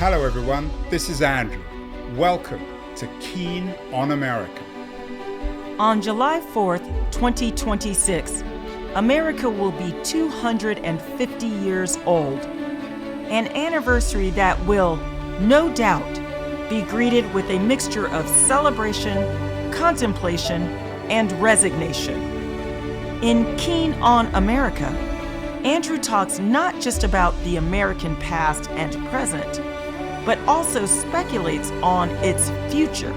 Hello everyone, this is Andrew. Welcome to Keen on America. On July 4th, 2026, America will be 250 years old, an anniversary that will, no doubt, be greeted with a mixture of celebration, contemplation, and resignation. In Keen on America, Andrew talks not just about the American past and present, but also speculates on its future.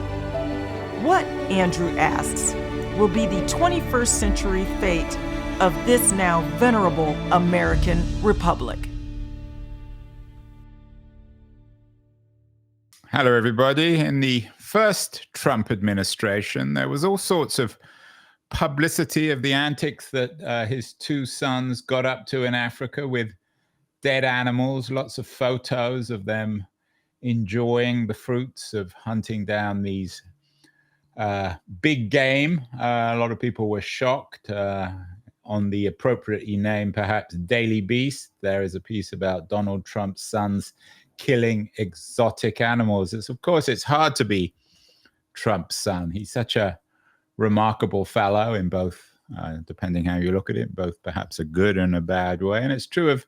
What, Andrew asks, will be the 21st century fate of this now venerable American republic? Hello everybody. In the first Trump administration, there was all sorts of publicity of the antics that his two sons got up to in Africa with dead animals, lots of photos of them enjoying the fruits of hunting down these big game. A lot of people were shocked on the appropriately named, perhaps, Daily Beast. There is a piece about Donald Trump's sons killing exotic animals. Of course, it's hard to be Trump's son. He's such a remarkable fellow in both, depending how you look at it, both perhaps a good and a bad way. And it's true of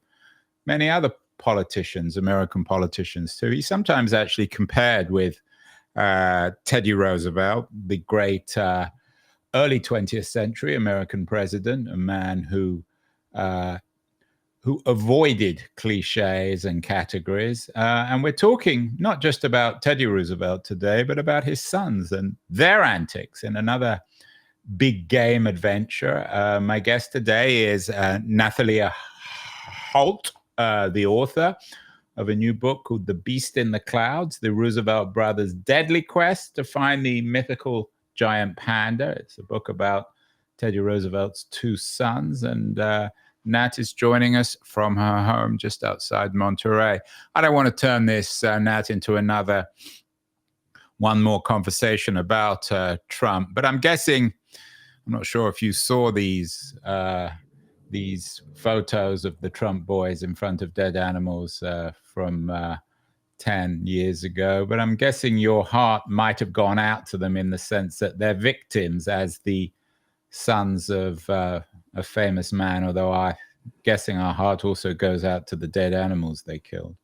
many other politicians, American politicians too. He's sometimes actually compared with Teddy Roosevelt, the great early 20th century American president, a man who avoided cliches and categories. And we're talking not just about Teddy Roosevelt today, but about his sons and their antics in another big game adventure. My guest today is Nathalia Holt, the author of a new book called The Beast in the Clouds, the Roosevelt Brothers' Deadly Quest to Find the Mythical Giant Panda. It's a book about Teddy Roosevelt's two sons, and Nat is joining us from her home just outside Monterey. I don't want to turn this, Nat, into one more conversation about Trump, but I'm guessing, I'm not sure if you saw these photos of the Trump boys in front of dead animals from 10 years ago, but I'm guessing your heart might have gone out to them in the sense that they're victims as the sons of a famous man, although I'm guessing our heart also goes out to the dead animals they killed.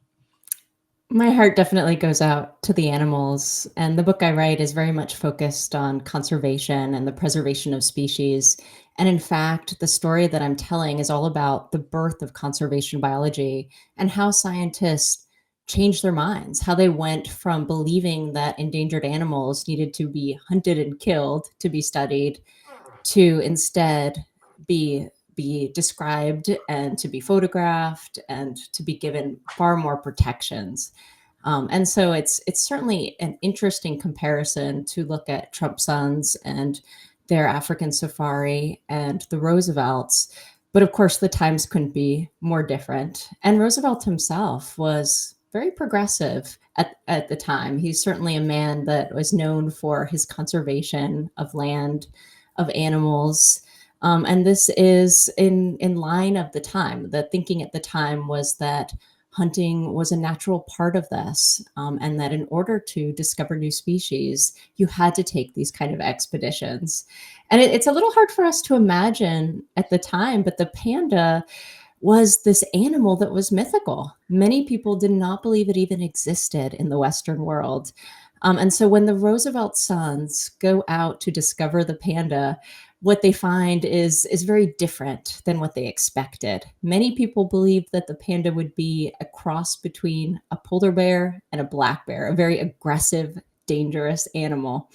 My heart definitely goes out to the animals, and the book I write is very much focused on conservation and the preservation of species. And in fact, the story that I'm telling is all about the birth of conservation biology and how scientists changed their minds, how they went from believing that endangered animals needed to be hunted and killed to be studied to instead be described and to be photographed and to be given far more protections. And so it's certainly an interesting comparison to look at Trump's sons and their African safari and the Roosevelts. But of course, the times couldn't be more different. And Roosevelt himself was very progressive at the time. He's certainly a man that was known for his conservation of land, of animals. And this is in line of the time. The thinking at the time was that hunting was a natural part of this, and that in order to discover new species, you had to take these kind of expeditions. And it's a little hard for us to imagine at the time, but the panda was this animal that was mythical. Many people did not believe it even existed in the Western world. And so when the Roosevelt sons go out to discover the panda, what they find is very different than what they expected. Many people believed that the panda would be a cross between a polar bear and a black bear, a very aggressive, dangerous animal.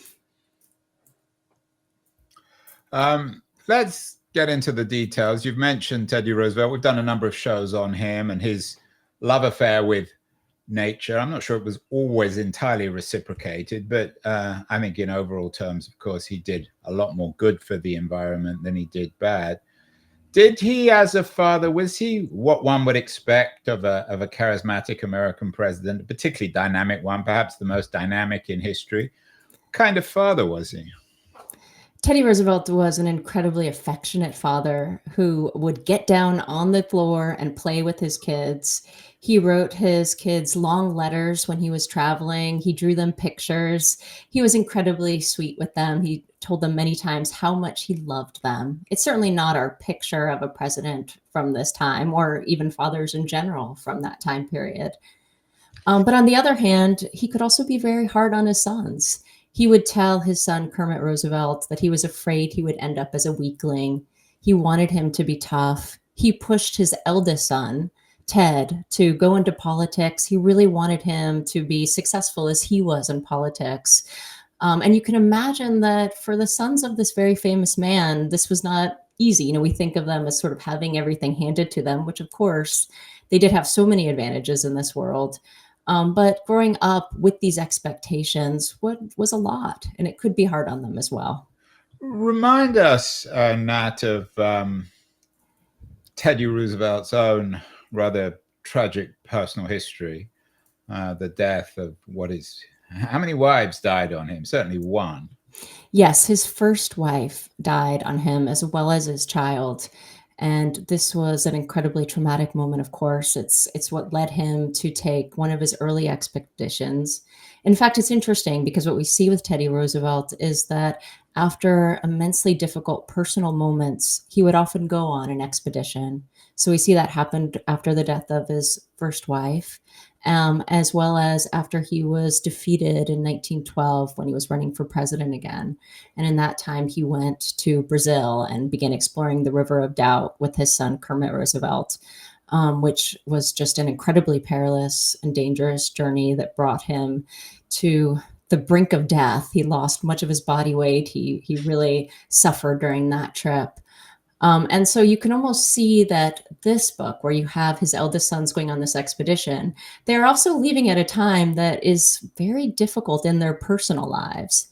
Let's get into the details. You've mentioned Teddy Roosevelt. We've done a number of shows on him and his love affair with nature. I'm not sure it was always entirely reciprocated, but I think in overall terms, of course, he did a lot more good for the environment than he did bad. Did he, as a father, was he what one would expect of a charismatic American president, a particularly dynamic one, perhaps the most dynamic in history? What kind of father was he? Teddy Roosevelt was an incredibly affectionate father who would get down on the floor and play with his kids. He wrote his kids long letters when he was traveling. He drew them pictures. He was incredibly sweet with them. He told them many times how much he loved them. It's certainly not our picture of a president from this time, or even fathers in general from that time period. But on the other hand, he could also be very hard on his sons. He would tell his son, Kermit Roosevelt, that he was afraid he would end up as a weakling. He wanted him to be tough. He pushed his eldest son, Ted, to go into politics. He really wanted him to be successful as he was in politics. And you can imagine that for the sons of this very famous man, this was not easy. We think of them as sort of having everything handed to them, which of course they did have so many advantages in this world. But growing up with these expectations was a lot, and it could be hard on them as well. Remind us, Nat, of Teddy Roosevelt's own rather tragic personal history, the death of how many wives died on him? Certainly one. Yes, his first wife died on him as well as his child. And this was an incredibly traumatic moment, of course. It's what led him to take one of his early expeditions. In fact, it's interesting because what we see with Teddy Roosevelt is that after immensely difficult personal moments, he would often go on an expedition. So we see that happened after the death of his first wife, as well as after he was defeated in 1912 when he was running for president again. And in that time, he went to Brazil and began exploring the River of Doubt with his son, Kermit Roosevelt, which was just an incredibly perilous and dangerous journey that brought him to the brink of death. He lost much of his body weight. He really suffered during that trip. And so you can almost see that this book, where you have his eldest sons going on this expedition, they're also leaving at a time that is very difficult in their personal lives.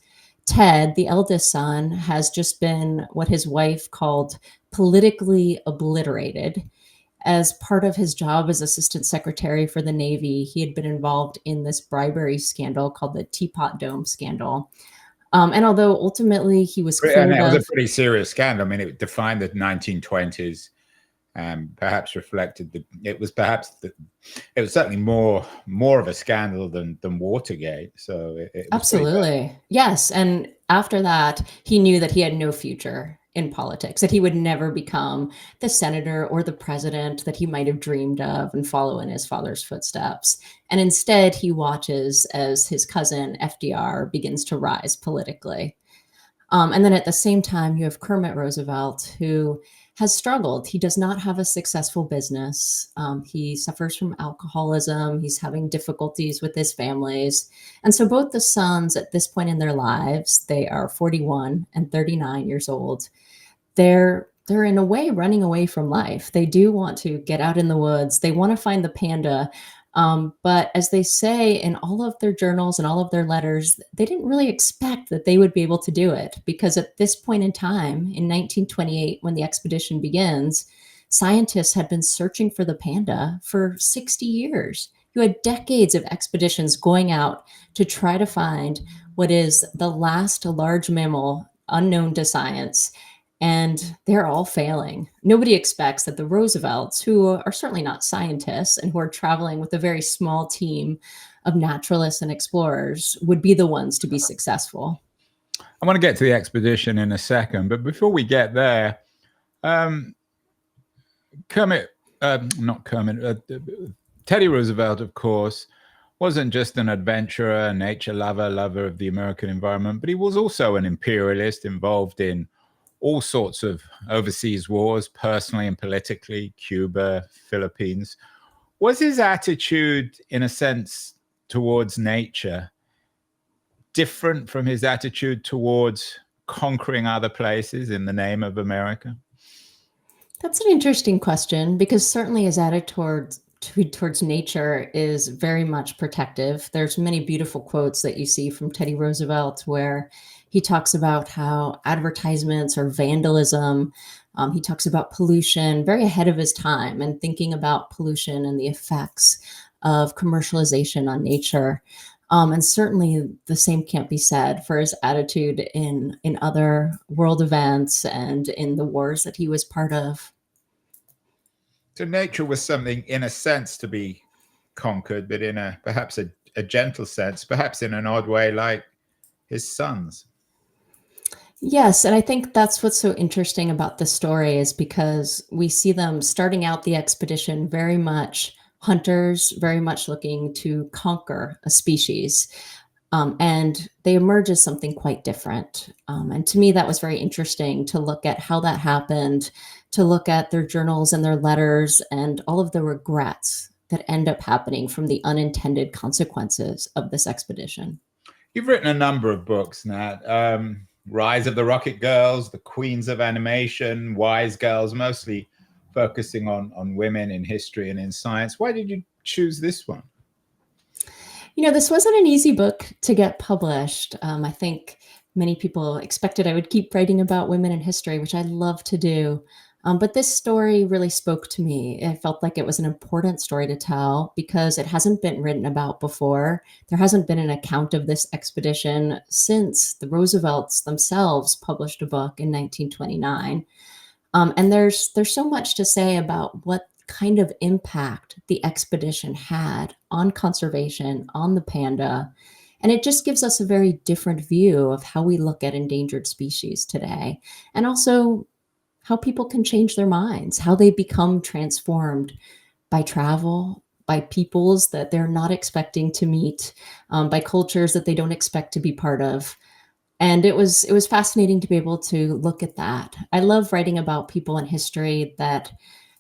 Ted, the eldest son, has just been what his wife called politically obliterated. As part of his job as assistant secretary for the Navy, he had been involved in this bribery scandal called the Teapot Dome scandal. And although ultimately he was cleared It was of, a pretty serious scandal. I mean, it defined the 1920s, perhaps reflected it was certainly more of a scandal than Watergate. So it was absolutely, yes. And after that, he knew that he had no future in politics, that he would never become the senator or the president that he might have dreamed of and follow in his father's footsteps. And instead, he watches as his cousin FDR begins to rise politically. And then at the same time, you have Kermit Roosevelt, who has struggled. He does not have a successful business. He suffers from alcoholism. He's having difficulties with his families. And so both the sons at this point in their lives, they are 41 and 39 years old. They're in a way running away from life. They do want to get out in the woods. They want to find the panda. But as they say in all of their journals and all of their letters, they didn't really expect that they would be able to do it, because at this point in time, in 1928, when the expedition begins, scientists had been searching for the panda for 60 years. You had decades of expeditions going out to try to find what is the last large mammal unknown to science. And they're all failing. Nobody expects that the Roosevelts, who are certainly not scientists and who are traveling with a very small team of naturalists and explorers, would be the ones to be successful. I want to get to the expedition in a second, but before we get there, Teddy Roosevelt, of course, wasn't just an adventurer, nature lover of the American environment, but he was also an imperialist involved in all sorts of overseas wars, personally and politically, Cuba, Philippines. Was his attitude, in a sense, towards nature different from his attitude towards conquering other places in the name of America? That's an interesting question, because certainly his attitude towards nature is very much protective. There's many beautiful quotes that you see from Teddy Roosevelt where he talks about how advertisements are vandalism. He talks about pollution, very ahead of his time, and thinking about pollution and the effects of commercialization on nature. And certainly the same can't be said for his attitude in other world events and in the wars that he was part of. So nature was something, in a sense, to be conquered, but in a perhaps a gentle sense, perhaps in an odd way, like his sons. Yes, and I think that's what's so interesting about the story is because we see them starting out the expedition very much hunters, very much looking to conquer a species. And they emerge as something quite different. And to me, that was very interesting to look at how that happened, to look at their journals and their letters and all of the regrets that end up happening from the unintended consequences of this expedition. You've written a number of books, Nat. Rise of the Rocket Girls, The Queens of Animation, Wise Girls, mostly focusing on women in history and in science. Why did you choose this one? This wasn't an easy book to get published. I think many people expected I would keep writing about women in history, which I love to do. But this story really spoke to me. I felt like it was an important story to tell because it hasn't been written about before. There hasn't been an account of this expedition since the Roosevelts themselves published a book in 1929. And there's so much to say about what kind of impact the expedition had on conservation, on the panda. And it just gives us a very different view of how we look at endangered species today. And also how people can change their minds, how they become transformed by travel, by peoples that they're not expecting to meet, by cultures that they don't expect to be part of. And it was fascinating to be able to look at that. I love writing about people in history that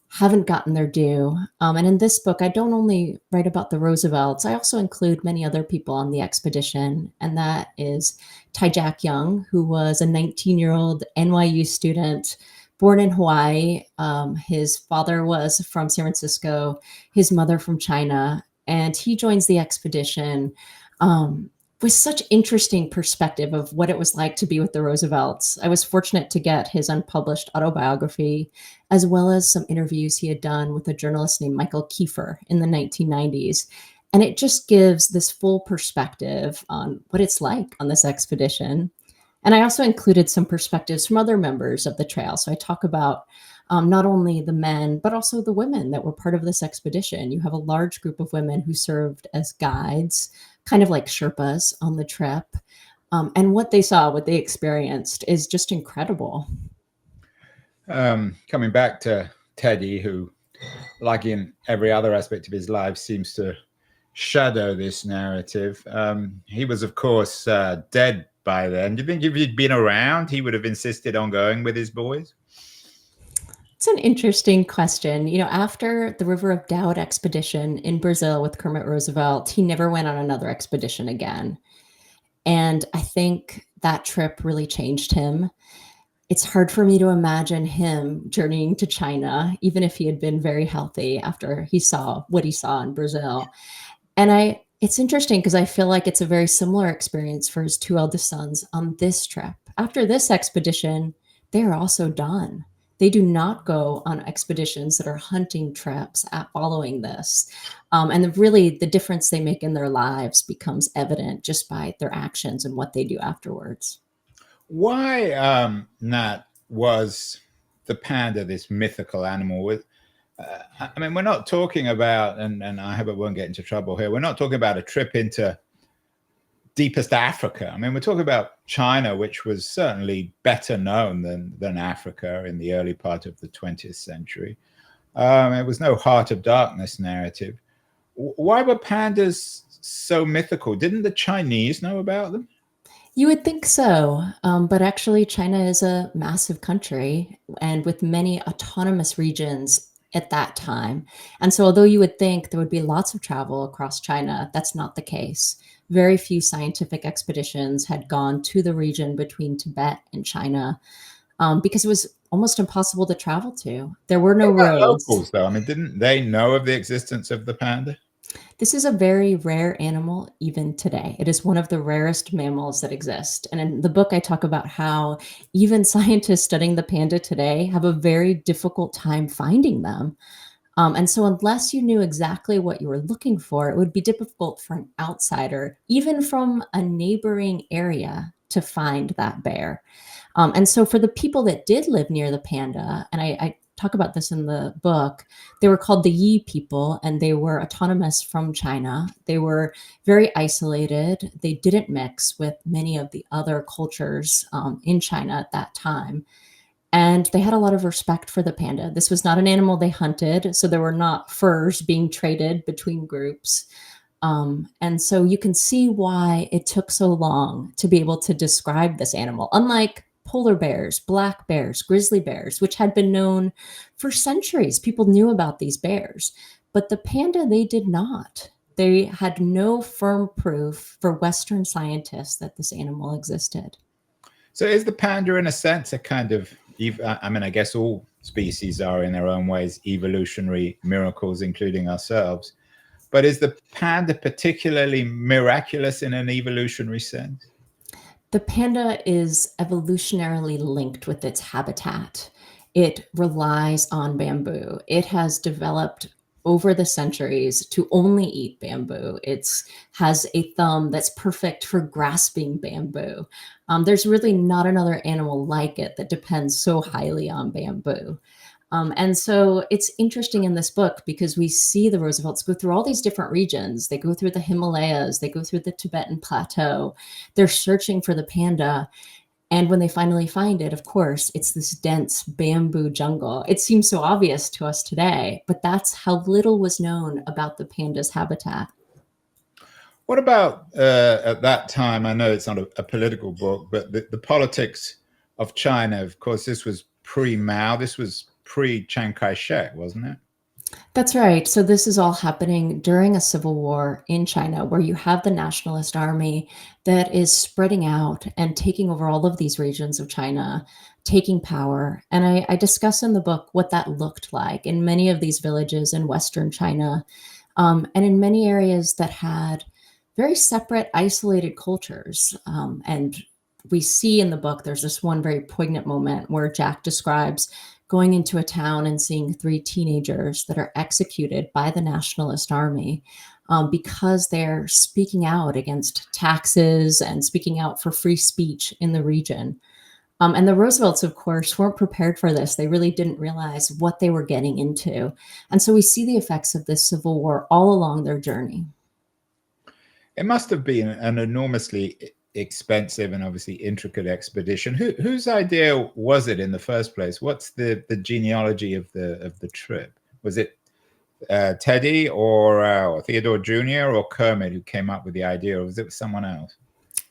haven't gotten their due. And in this book, I don't only write about the Roosevelts, I also include many other people on the expedition. And that is Tai Jack Young, who was a 19-year-old NYU student born in Hawaii. His father was from San Francisco, his mother from China, and he joins the expedition with such interesting perspective of what it was like to be with the Roosevelts. I was fortunate to get his unpublished autobiography, as well as some interviews he had done with a journalist named Michael Kiefer in the 1990s. And it just gives this full perspective on what it's like on this expedition. And I also included some perspectives from other members of the trail. So I talk about not only the men, but also the women that were part of this expedition. You have a large group of women who served as guides, kind of like Sherpas on the trip. And what they saw, what they experienced is just incredible. Coming back to Teddy, who, like in every other aspect of his life, seems to shadow this narrative. He was, of course, dead by then. Do you think if he'd been around, he would have insisted on going with his boys? It's an interesting question. After the River of Doubt expedition in Brazil with Kermit Roosevelt, he never went on another expedition again. And I think that trip really changed him. It's hard for me to imagine him journeying to China, even if he had been very healthy after he saw what he saw in Brazil. And it's interesting because I feel like it's a very similar experience for his two eldest sons on this trip. After this expedition, they are also done. They do not go on expeditions that are hunting trips following this. Really, the difference they make in their lives becomes evident just by their actions and what they do afterwards. Why, Nat, was the panda this mythical animal? We're not talking about, and I hope I won't get into trouble here, we're not talking about a trip into deepest Africa. We're talking about China, which was certainly better known than Africa in the early part of the 20th century. It was no heart of darkness narrative. Why were pandas so mythical? Didn't the Chinese know about them? You would think so, but actually China is a massive country and with many autonomous regions at that time. And so although you would think there would be lots of travel across China, that's not the case. Very few scientific expeditions had gone to the region between Tibet and China because it was almost impossible to travel to. There were no roads. Locals, though, didn't they know of the existence of the panda? This is a very rare animal even today. It is one of the rarest mammals that exist. And in the book, I talk about how even scientists studying the panda today have a very difficult time finding them. And so unless you knew exactly what you were looking for, it would be difficult for an outsider, even from a neighboring area, to find that bear. And so for the people that did live near the panda, and I talk about this in the book, they were called the Yi people, and they were autonomous from China. They were very isolated. They didn't mix with many of the other cultures in China at that time. And they had a lot of respect for the panda. This was not an animal they hunted, so there were not furs being traded between groups. And so you can see why it took so long to be able to describe this animal, unlike polar bears, black bears, grizzly bears, which had been known for centuries. People knew about these bears, but the panda, they did not. They had no firm proof for Western scientists that this animal existed. So is the panda, in a sense, a kind of, I mean, I guess all species are in their own ways evolutionary miracles, including ourselves. But is the panda particularly miraculous in an evolutionary sense? The panda is evolutionarily linked with its habitat. It relies on bamboo. It has developed over the centuries to only eat bamboo. It has a thumb that's perfect for grasping bamboo. There's really not another animal like it that depends so highly on bamboo. And so it's interesting in this book because we see the Roosevelts go through all these different regions. They go through the Himalayas, they go through the Tibetan Plateau. They're searching for the panda. And when they finally find it, of course, it's this dense bamboo jungle. It seems so obvious to us today, but that's how little was known about the panda's habitat. What about at that time? I know it's not a political book, but the politics of China, of course, this was pre-Mao. This was pre-Chiang Kai-shek, wasn't it? That's right. So this is all happening during a civil war in China where you have the nationalist army that is spreading out and taking over all of these regions of China, taking power. And I discuss in the book what that looked like in many of these villages in Western China, and in many areas that had very separate, isolated cultures. And we see in the book, there's this one very poignant moment where Jack describes going into a town and seeing 3 teenagers that are executed by the nationalist army because they're speaking out against taxes and speaking out for free speech in the region. And the Roosevelts, of course, weren't prepared for this. They really didn't realize what they were getting into. And so we see the effects of this civil war all along their journey. It must have been an enormously expensive and obviously intricate expedition. Whose idea was it in the first place? What's the genealogy of the trip? Was it Teddy or Theodore Jr. or Kermit who came up with the idea, or was it someone else?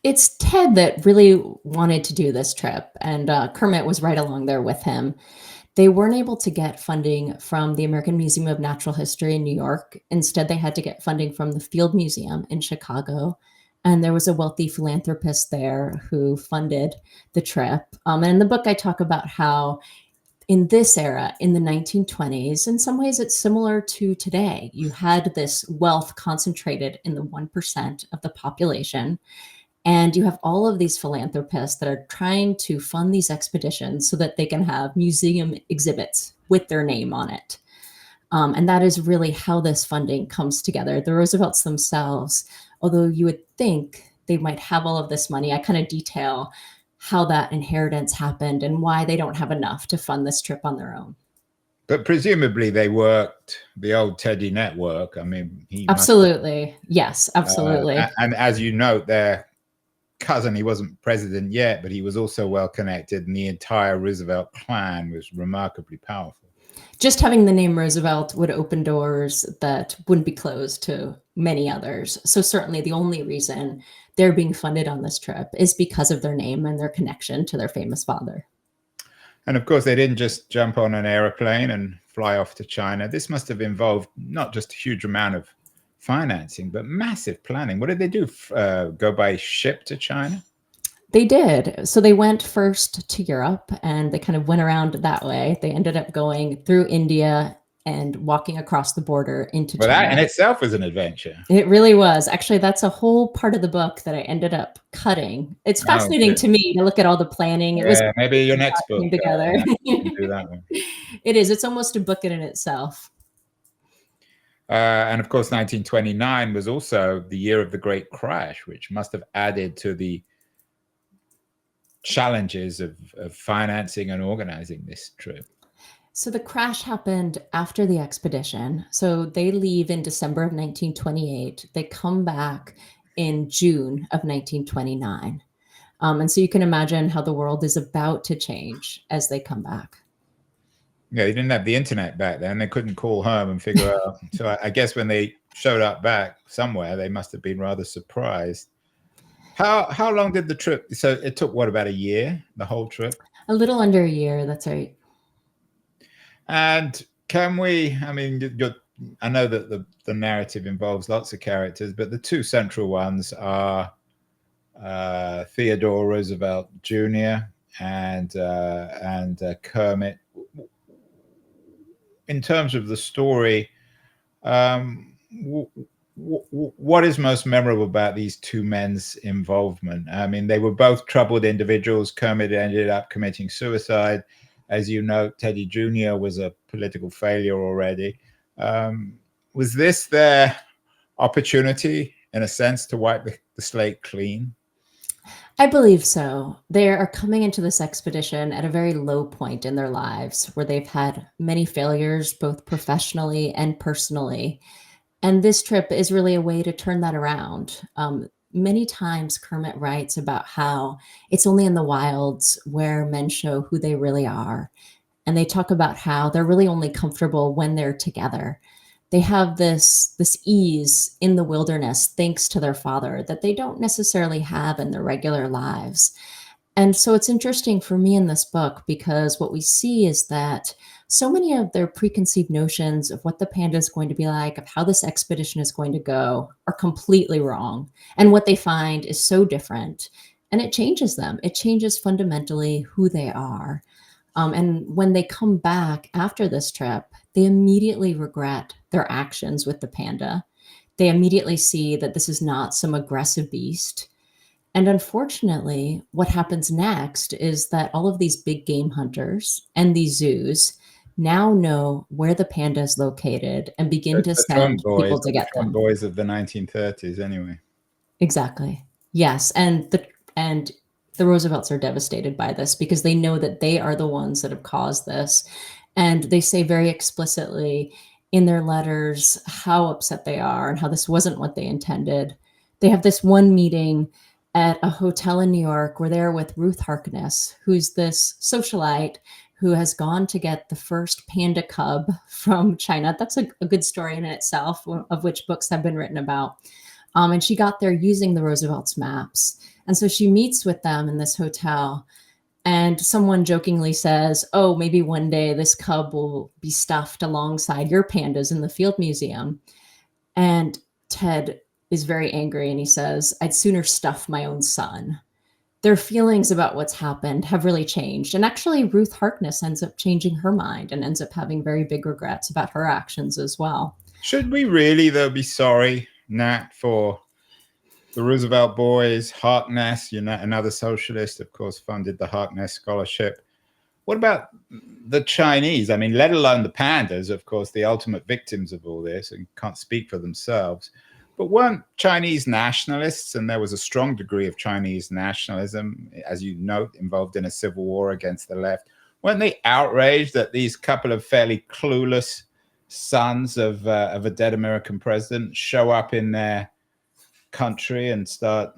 It's Ted that really wanted to do this trip, and Kermit was right along there with him. They weren't able to get funding from the American Museum of Natural History in New York. Instead, they had to get funding from the Field Museum in Chicago. And there was a wealthy philanthropist there who funded the trip. And in the book, I talk about how in this era, in the 1920s, in some ways it's similar to today. You had this wealth concentrated in the 1% of the population. And you have all of these philanthropists that are trying to fund these expeditions so that they can have museum exhibits with their name on it. And that is really how this funding comes together. The Roosevelts themselves, although you would think they might have all of this money, I kind of detail how that inheritance happened and why they don't have enough to fund this trip on their own. But presumably they worked the old Teddy network. I mean, he absolutely. Yes, absolutely. And as you note, their cousin, he wasn't president yet, but he was also well connected, and the entire Roosevelt clan was remarkably powerful. Just having the name Roosevelt would open doors that wouldn't be closed to many others. So certainly the only reason they're being funded on this trip is because of their name and their connection to their famous father. And of course, they didn't just jump on an airplane and fly off to China. This must have involved not just a huge amount of financing, but massive planning. What did they do? Go by ship to China? They did. So they went first to Europe and they kind of went around that way. They ended up going through India and walking across the border into China. That in itself was an adventure. It really was. Actually, that's a whole part of the book that I ended up cutting. It's fascinating to me to look at all the planning. It was maybe your next book. Together. Do that one. It is. It's almost a book in itself. And of course, 1929 was also the year of the Great Crash, which must have added to the challenges of financing and organizing this trip. So the crash happened after the expedition. So they leave in December of 1928. They come back in June of 1929. And so you can imagine how the world is about to change as they come back. Yeah, they didn't have the internet back then. They couldn't call home and figure out. So I guess when they showed up back somewhere, they must have been rather surprised. How long did the trip? So it took what, about a year, the whole trip? A little under a year, that's right. And can we? I mean, I know that the narrative involves lots of characters, but the two central ones are Theodore Roosevelt Jr. and Kermit. In terms of the story, what is most memorable about these two men's involvement? I mean, they were both troubled individuals. Kermit ended up committing suicide. As you know, Teddy Jr. was a political failure already. Was this their opportunity, in a sense, to wipe the slate clean? I believe so. They are coming into this expedition at a very low point in their lives where they've had many failures, both professionally and personally. And this trip is really a way to turn that around. Many times, Kermit writes about how it's only in the wilds where men show who they really are. And they talk about how they're really only comfortable when they're together. They have this ease in the wilderness thanks to their father that they don't necessarily have in their regular lives. And so it's interesting for me in this book because what we see is that so many of their preconceived notions of what the panda is going to be like, of how this expedition is going to go, are completely wrong. And what they find is so different. And it changes them. It changes fundamentally who they are. And when they come back after this trip, they immediately regret their actions with the panda. They immediately see that this is not some aggressive beast. And unfortunately, what happens next is that all of these big game hunters and these zoos now know where the panda is located and begin to send people to get them. Boys of the 1930s, anyway. Exactly. Yes, and the Roosevelts are devastated by this because they know that they are the ones that have caused this, and they say very explicitly in their letters how upset they are and how this wasn't what they intended. They have this one meeting at a hotel in New York where they're with Ruth Harkness, who's this socialite who has gone to get the first panda cub from China. That's a good story in itself, of which books have been written about. And she got there using the Roosevelt's maps. And so she meets with them in this hotel. And someone jokingly says, oh, maybe one day this cub will be stuffed alongside your pandas in the Field Museum. And Ted is very angry and he says, I'd sooner stuff my own son. Their feelings about what's happened have really changed. And actually, Ruth Harkness ends up changing her mind and ends up having very big regrets about her actions as well. Should we really, though, be sorry, Nat, for the Roosevelt boys? Harkness, another socialist, of course, funded the Harkness Scholarship. What about the Chinese? I mean, let alone the pandas, of course, the ultimate victims of all this and can't speak for themselves. But weren't Chinese nationalists, and there was a strong degree of Chinese nationalism, as you note, involved in a civil war against the left, weren't they outraged that these couple of fairly clueless sons of a dead American president show up in their country and start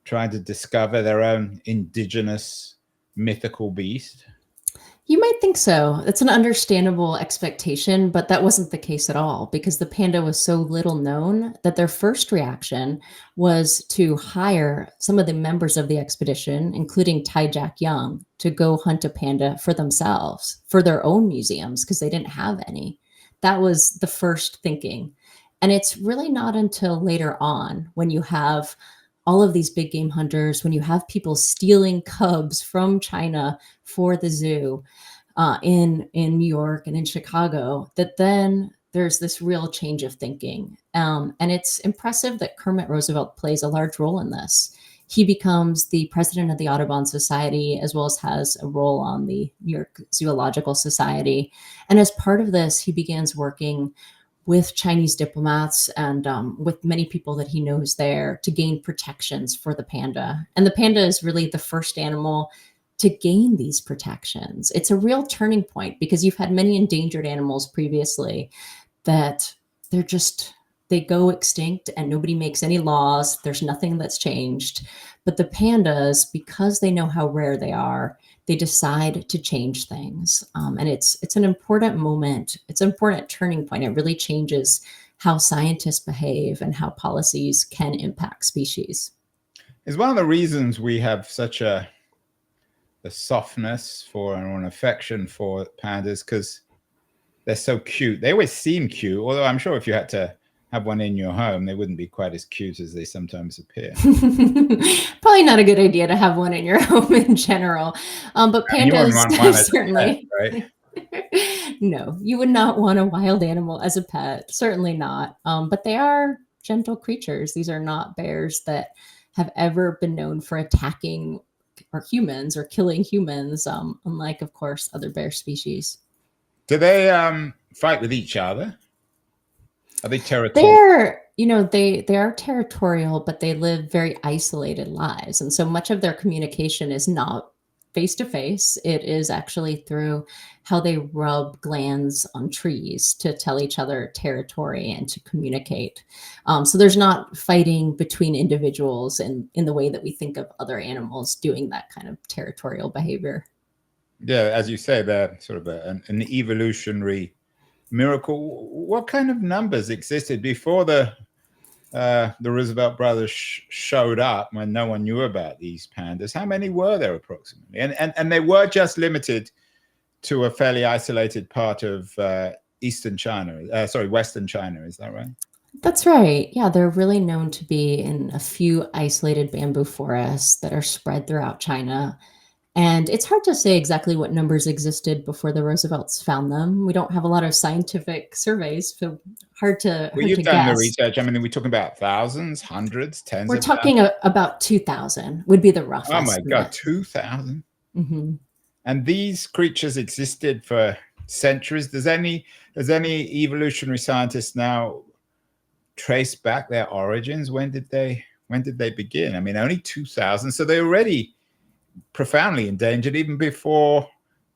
trying to discover their own indigenous mythical beast? You might think so. It's an understandable expectation, but that wasn't the case at all because the panda was so little known that their first reaction was to hire some of the members of the expedition, including Tai Jack Young, to go hunt a panda for themselves, for their own museums, because they didn't have any. That was the first thinking. And it's really not until later on when you have all of these big game hunters, when you have people stealing cubs from China for the zoo in New York and in Chicago, that then there's this real change of thinking. And it's impressive that Kermit Roosevelt plays a large role in this. He becomes the president of the Audubon Society, as well as has a role on the New York Zoological Society. And as part of this, he begins working with Chinese diplomats and with many people that he knows there to gain protections for the panda. And the panda is really the first animal to gain these protections. It's a real turning point because you've had many endangered animals previously that they go extinct and nobody makes any laws. There's nothing that's changed. But the pandas, because they know how rare they are, they decide to change things. And it's an important moment. It's an important turning point. It really changes how scientists behave and how policies can impact species. It's one of the reasons we have such a softness for or an affection for pandas, because they're so cute. They always seem cute, although I'm sure if you had to have one in your home, they wouldn't be quite as cute as they sometimes appear. Probably not a good idea to have one in your home in general. But pandas certainly. Pet, right? No, you would not want a wild animal as a pet. Certainly not. But they are gentle creatures. These are not bears that have ever been known for attacking humans or killing humans, unlike, of course, other bear species. Do they fight with each other? Are they territorial? They are territorial, but they live very isolated lives. And so much of their communication is not face to face. It is actually through how they rub glands on trees to tell each other territory and to communicate. So there's not fighting between individuals in the way that we think of other animals doing that kind of territorial behavior. Yeah, as you say, they're sort of an evolutionary miracle. What kind of numbers existed before the Roosevelt brothers showed up, when no one knew about these pandas? How many were there approximately? And they were just limited to a fairly isolated part of Western China. Is that right? That's right. Yeah, they're really known to be in a few isolated bamboo forests that are spread throughout China. And it's hard to say exactly what numbers existed before the Roosevelts found them. We don't have a lot of scientific surveys, so hard to Well, you've to done the guess. research. I mean, are we talking about thousands, hundreds, tens We're of talking about 2,000 would be the rough thousands? Oh my estimate. God, 2,000? Mm-hmm. And these creatures existed for centuries. Does any evolutionary scientist now trace back their origins? When did they begin? I mean, only 2,000. So they're already profoundly endangered even before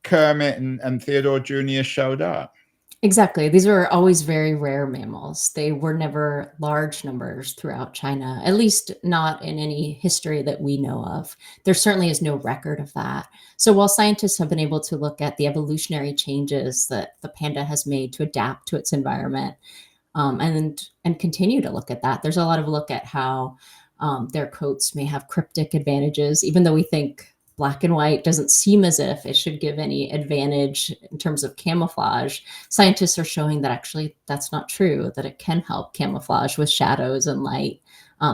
Kermit and Theodore Jr. showed up. Exactly. These were always very rare mammals. They were never large numbers throughout China, at least not in any history that we know of. There certainly is no record of that. So while scientists have been able to look at the evolutionary changes that the panda has made to adapt to its environment, and continue to look at that, there's a lot of look at how their coats may have cryptic advantages, even though we think black and white doesn't seem as if it should give any advantage in terms of camouflage. Scientists are showing that actually that's not true, that it can help camouflage with shadows and light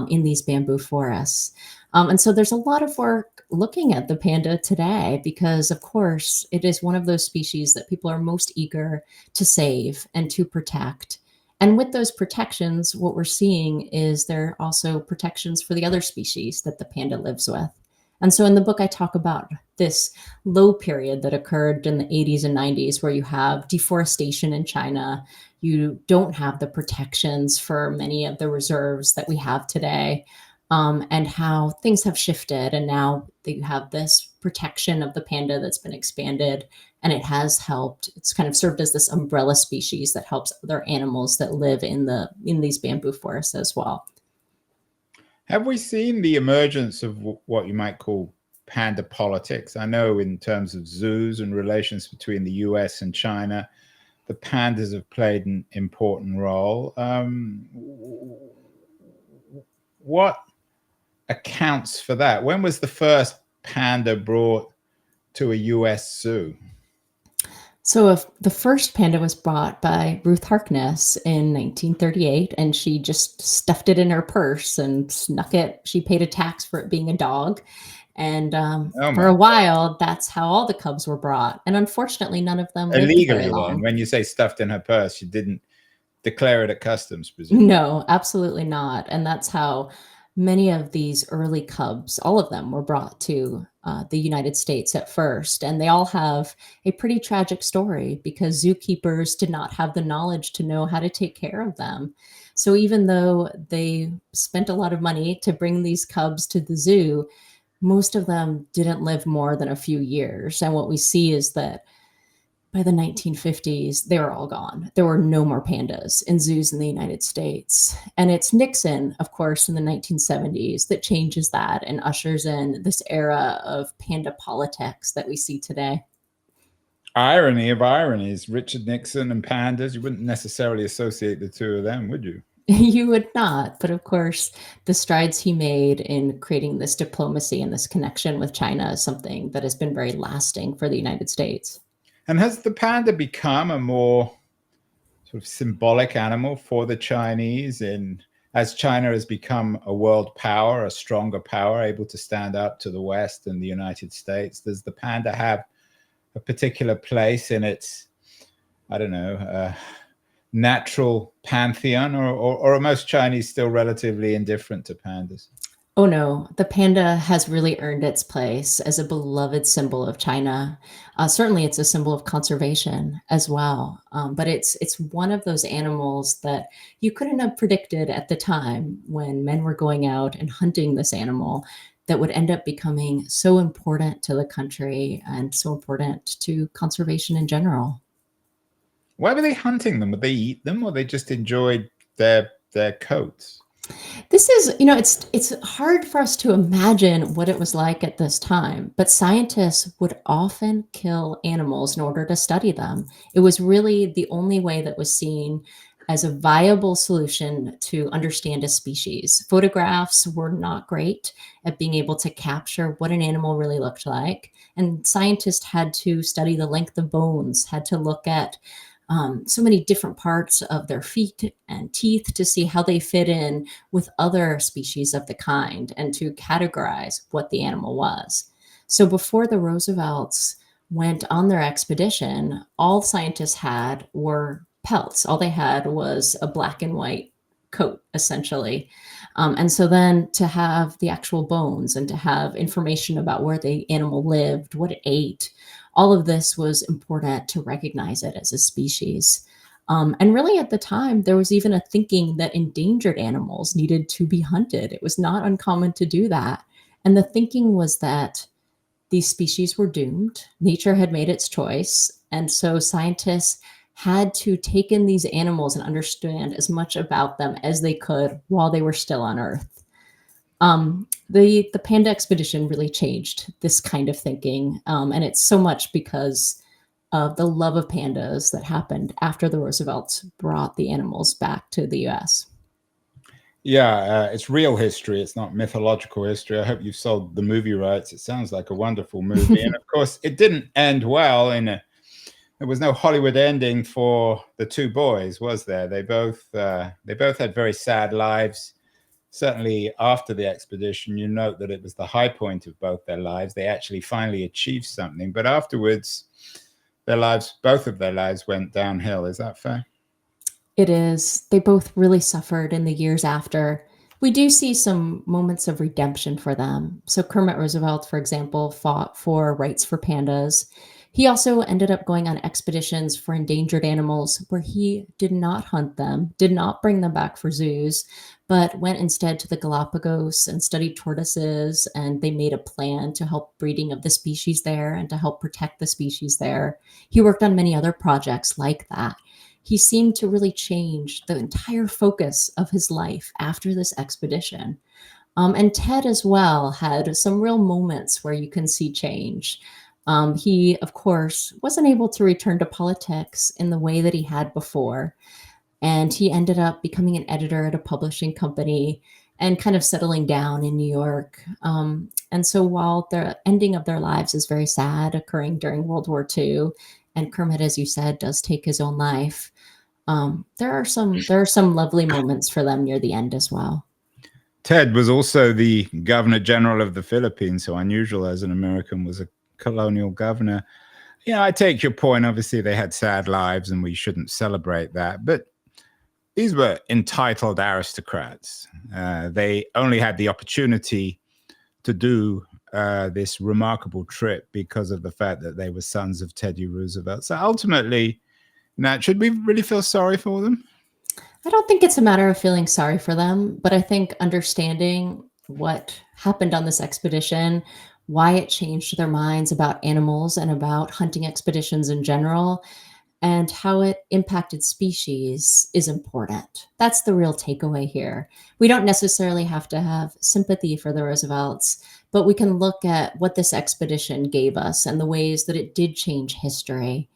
in these bamboo forests. And so there's a lot of work looking at the panda today because, of course, it is one of those species that people are most eager to save and to protect. And with those protections, what we're seeing is there are also protections for the other species that the panda lives with. And so in the book, I talk about this low period that occurred in the 80s and 90s where you have deforestation in China. You don't have the protections for many of the reserves that we have today, and how things have shifted. And now that you have this protection of the panda that's been expanded, and it has helped. It's kind of served as this umbrella species that helps other animals that live in these bamboo forests as well. Have we seen the emergence of what you might call panda politics? I know in terms of zoos and relations between the US and China, the pandas have played an important role. What accounts for that? When was the first panda brought to a US zoo? So the first panda was bought by Ruth Harkness in 1938, and she just stuffed it in her purse and snuck it. She paid a tax for it being a dog. And for a while, that's how all the cubs were brought. And unfortunately, none of them lived very long. When you say stuffed in her purse, she didn't declare it at customs, presumably. No, absolutely not. And that's how many of these early cubs, all of them, were brought to the United States at first. And they all have a pretty tragic story because zookeepers did not have the knowledge to know how to take care of them. So even though they spent a lot of money to bring these cubs to the zoo, most of them didn't live more than a few years. And what we see is that by the 1950s, they were all gone. There were no more pandas in zoos in the United States. And it's Nixon, of course, in the 1970s that changes that and ushers in this era of panda politics that we see today. Irony of ironies, Richard Nixon and pandas. You wouldn't necessarily associate the two of them, would you? You would not. But of course, the strides he made in creating this diplomacy and this connection with China is something that has been very lasting for the United States. And has the panda become a more sort of symbolic animal for the Chinese as China has become a world power, a stronger power, able to stand up to the West and the United States? Does the panda have a particular place in its, I don't know, natural pantheon, or are most Chinese still relatively indifferent to pandas? Oh no, the panda has really earned its place as a beloved symbol of China. Certainly, it's a symbol of conservation as well. But it's one of those animals that you couldn't have predicted at the time when men were going out and hunting this animal that would end up becoming so important to the country and so important to conservation in general. Why were they hunting them? Would they eat them, or they just enjoyed their coats? This is, you know, it's hard for us to imagine what it was like at this time, but scientists would often kill animals in order to study them. It was really the only way that was seen as a viable solution to understand a species. Photographs were not great at being able to capture what an animal really looked like, and scientists had to study the length of bones, had to look at so many different parts of their feet and teeth to see how they fit in with other species of the kind and to categorize what the animal was. So before the Roosevelts went on their expedition, all scientists had were pelts. All they had was a black and white coat, essentially. And so then to have the actual bones and to have information about where the animal lived, what it ate, all of this was important to recognize it as a species. And really, at the time, there was even a thinking that endangered animals needed to be hunted. It was not uncommon to do that. And the thinking was that these species were doomed. Nature had made its choice. And so scientists had to take in these animals and understand as much about them as they could while they were still on Earth. The panda expedition really changed this kind of thinking, and it's so much because of the love of pandas that happened after the Roosevelts brought the animals back to the U.S. Yeah, it's real history. It's not mythological history. I hope you've sold the movie rights. It sounds like a wonderful movie, and of course, it didn't end well. There was no Hollywood ending for the two boys, was there? They both had very sad lives. Certainly after the expedition, you note that it was the high point of both their lives. They actually finally achieved something, but afterwards, both of their lives went downhill. Is that fair? It is. They both really suffered in the years after. We do see some moments of redemption for them. So Kermit Roosevelt, for example, fought for rights for pandas. He also ended up going on expeditions for endangered animals where he did not hunt them, did not bring them back for zoos, but went instead to the Galapagos and studied tortoises. And they made a plan to help breeding of the species there and to help protect the species there. He worked on many other projects like that. He seemed to really change the entire focus of his life after this expedition. And Ted as well had some real moments where you can see change. He, of course, wasn't able to return to politics in the way that he had before. And he ended up becoming an editor at a publishing company and kind of settling down in New York. And so while the ending of their lives is very sad, occurring during World War II, and Kermit, as you said, does take his own life, there are some lovely moments for them near the end as well. Ted was also the Governor General of the Philippines, so unusual as an American was a colonial governor. I take your point. Obviously, they had sad lives and we shouldn't celebrate that. But these were entitled aristocrats. They only had the opportunity to do this remarkable trip because of the fact that they were sons of Teddy Roosevelt. So ultimately, Nat, should we really feel sorry for them? I don't think it's a matter of feeling sorry for them, but I think understanding what happened on this expedition, why it changed their minds about animals and about hunting expeditions in general, and how it impacted species is important. That's the real takeaway here. We don't necessarily have to have sympathy for the Roosevelts, but we can look at what this expedition gave us and the ways that it did change history.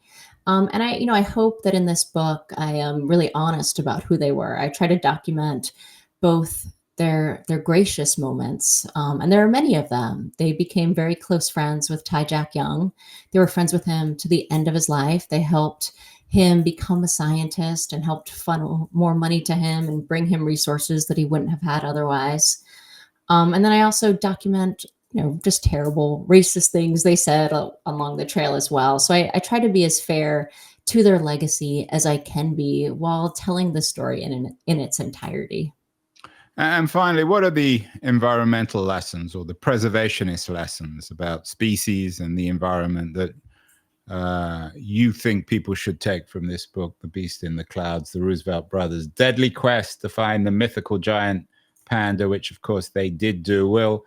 And I hope that in this book, I am really honest about who they were. I try to document both their gracious moments, and there are many of them. They became very close friends with Tai Jack Young. They were friends with him to the end of his life. They helped him become a scientist and helped funnel more money to him and bring him resources that he wouldn't have had otherwise. And then I also document, just terrible racist things they said along the trail as well. So I try to be as fair to their legacy as I can be while telling the story in its entirety. And finally, what are the environmental lessons or the preservationist lessons about species and the environment that you think people should take from this book, The Beast in the Clouds, the Roosevelt brothers' deadly quest to find the mythical giant panda, which of course they did do? We'll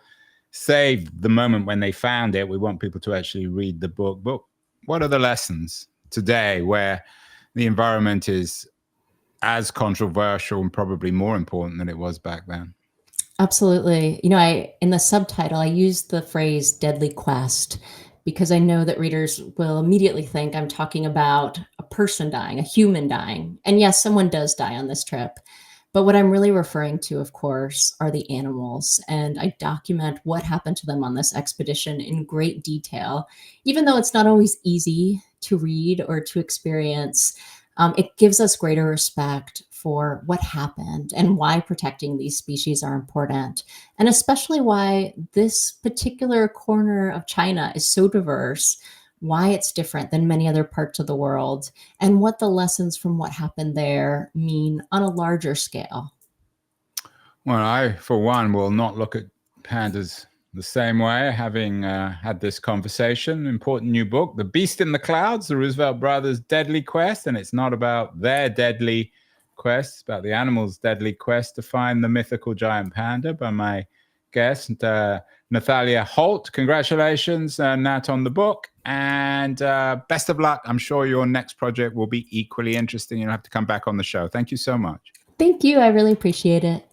save the moment when they found it. We want people to actually read the book. But what are the lessons today where the environment is as controversial and probably more important than it was back then? Absolutely. In the subtitle, I used the phrase deadly quest because I know that readers will immediately think I'm talking about a person dying, a human dying. And yes, someone does die on this trip. But what I'm really referring to, of course, are the animals. And I document what happened to them on this expedition in great detail. Even though it's not always easy to read or to experience, it gives us greater respect for what happened and why protecting these species are important. And especially why this particular corner of China is so diverse, why it's different than many other parts of the world, and what the lessons from what happened there mean on a larger scale. Well, I, for one, will not look at pandas the same way, having had this conversation. Important new book, The Beast in the Clouds, the Roosevelt brothers' deadly quest. And it's not about their deadly quest, it's about the animals' deadly quest to find the mythical giant panda, by my guest, Nathalia Holt. Congratulations, Nat, on the book. And best of luck. I'm sure your next project will be equally interesting. You'll have to come back on the show. Thank you so much. Thank you. I really appreciate it.